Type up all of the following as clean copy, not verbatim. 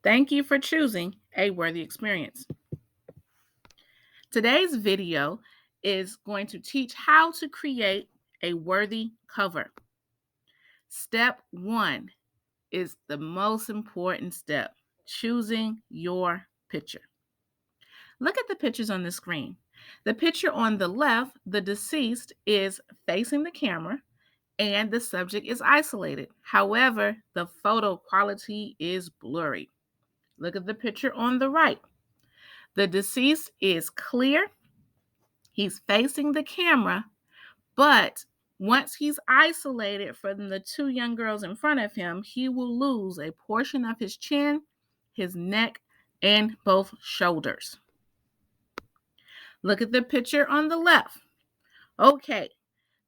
Thank you for choosing a worthy experience. Today's video is going to teach how to create a worthy cover. Step 1 is the most important step, choosing your picture. Look at the pictures on the screen. The picture on the left, the deceased is facing the camera and the subject is isolated. However, the photo quality is blurry. Look at the picture on the right. The deceased is clear. He's facing the camera, but once he's isolated from the two young girls in front of him, he will lose a portion of his chin, his neck, and both shoulders. Look at the picture on the left. Okay,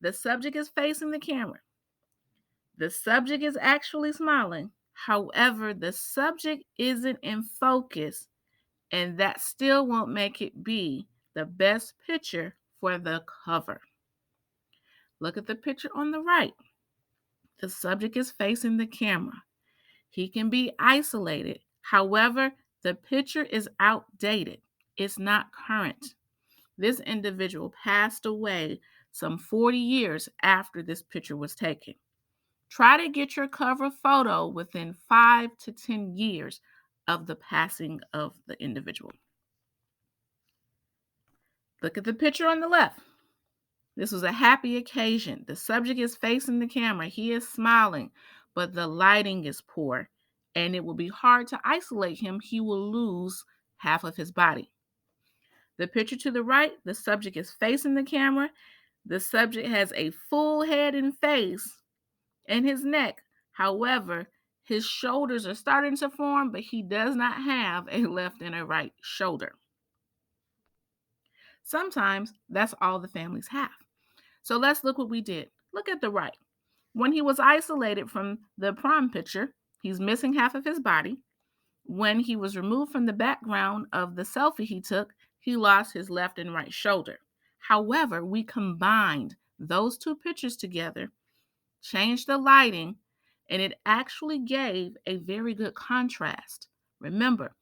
the subject is facing the camera. The subject is actually smiling. However, the subject isn't in focus, and that still won't make it be the best picture for the cover. Look at the picture on the right. The subject is facing the camera. He can be isolated. However, the picture is outdated. It's not current. This individual passed away some 40 years after this picture was taken. Try to get your cover photo within 5 to 10 years of the passing of the individual. Look at the picture on the left. This was a happy occasion. The subject is facing the camera. He is smiling, but the lighting is poor, and it will be hard to isolate him. He will lose half of his body. The picture to the right, the subject is facing the camera. The subject has a full head and face and his neck. However, his shoulders are starting to form, but he does not have a left and a right shoulder. Sometimes that's all the families have. So let's look what we did. Look at the right. When he was isolated from the prom picture, he's missing half of his body. When he was removed from the background of the selfie he took, he lost his left and right shoulder. However, we combined those two pictures together, changed the lighting, and it actually gave a very good contrast. Remember,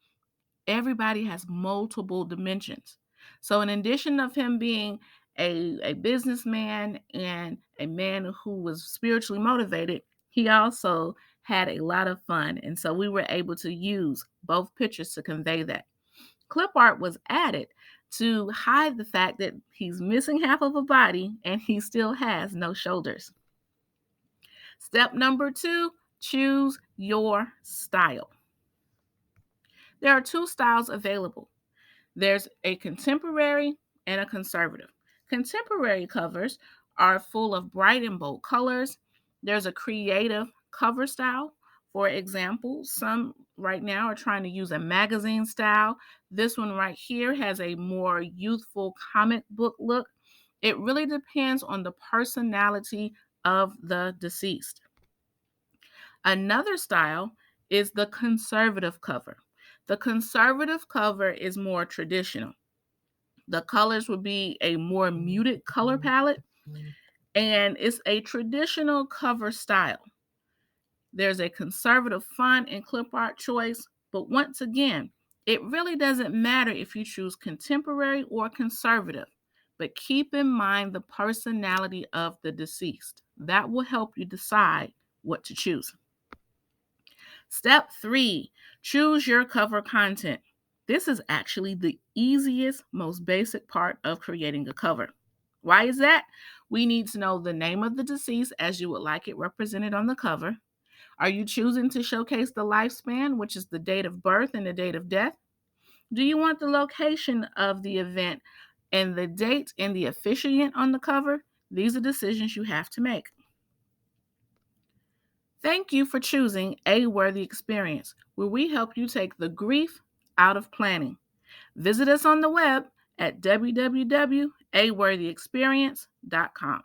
everybody has multiple dimensions. So in addition of him being a businessman and a man who was spiritually motivated, he also had a lot of fun. And so we were able to use both pictures to convey that. Clip art was added to hide the fact that he's missing half of a body and he still has no shoulders. Step number 2, choose your style. There are 2 styles available. There's a contemporary and a conservative. Contemporary covers are full of bright and bold colors. There's a creative cover style. For example, some right now are trying to use a magazine style. This one right here has a more youthful comic book look. It really depends on the personality of the deceased. Another style is the conservative cover. The conservative cover is more traditional. The colors would be a more muted color palette, and it's a traditional cover style. There's a conservative font and clip art choice, but once again, it really doesn't matter if you choose contemporary or conservative, but keep in mind the personality of the deceased. That will help you decide what to choose. Step 3, choose your cover content. This is actually the easiest, most basic part of creating a cover. Why is that? We need to know the name of the deceased as you would like it represented on the cover. Are you choosing to showcase the lifespan, which is the date of birth and the date of death? Do you want the location of the event and the date and the officiant on the cover? These are decisions you have to make. Thank you for choosing A Worthy Experience, where we help you take the grief out of planning. Visit us on the web at www.aworthyexperience.com.